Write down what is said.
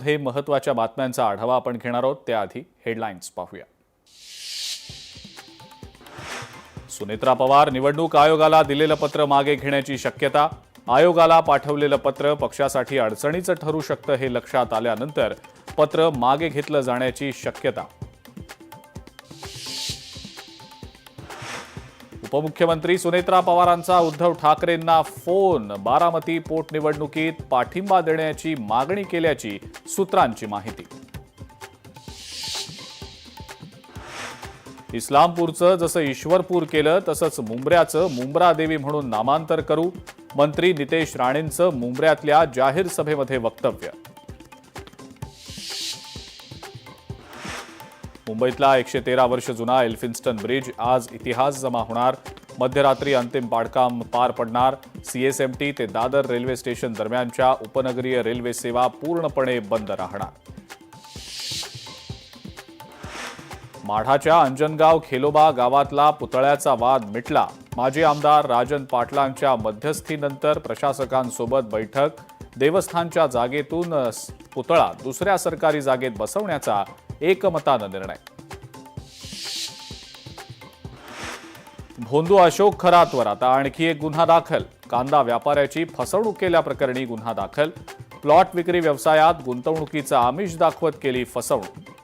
हे महत्त्वाच्या बातम्यांचा आढावा आपण घेणार आहोत. त्याआधी हेडलाईन्स पाहूया. सुनेत्रा पवार निवडणूक आयोगाला दिलेलं पत्र मागे घेण्याची शक्यता. आयोगाला पाठवलेलं पत्र पक्षासाठी अडचणीचं ठरू शकतं हे लक्षात आल्यानंतर पत्र मागे घेतलं जाण्याची शक्यता. उपमुख्यमंत्री सुनेत्रा पवारांचा उद्धव ठाकरेंना फोन. बारामती पोटनिवडणुकीत पाठिंबा देण्याची मागणी केल्याची सूत्रांची माहिती. इस्लामपूरचं जसं ईश्वरपूर केलं तसंच मुंब्र्याचं मुंब्रा देवी म्हणून नामांतर करू. मंत्री नितेश राणेंचं मुंब्र्यातल्या जाहीर सभेमध्ये वक्तव्य. मुंबईतला 113 वर्ष जुना एल्फिन्स्टन ब्रिज आज इतिहास जमा होणार. मध्यरात्री अंतिम बांधकाम पार पडणार. सीएसएमटी ते दादर रेल्वे स्टेशन दरम्यानच्या उपनगरीय रेल्वे सेवा पूर्णपणे बंद राहणार. माढाच्या अंजनगाव खेलोबा गावातला पुतळ्याचा वाद मिटला. माजी आमदार राजन पाटलांच्या मध्यस्थीनंतर प्रशासकांसोबत बैठक. देवस्थानच्या जागेतून पुतळा दुसऱ्या सरकारी जागेत बसवण्याचा एकमतानं निर्णय. भोंदू अशोक खरातवर आता आणखी एक गुन्हा दाखल. कांदा व्यापाऱ्याची फसवणूक केल्याप्रकरणी गुन्हा दाखल. प्लॉट विक्री व्यवसायात गुंतवणुकीचं आमिष दाखवत केली फसवणूक.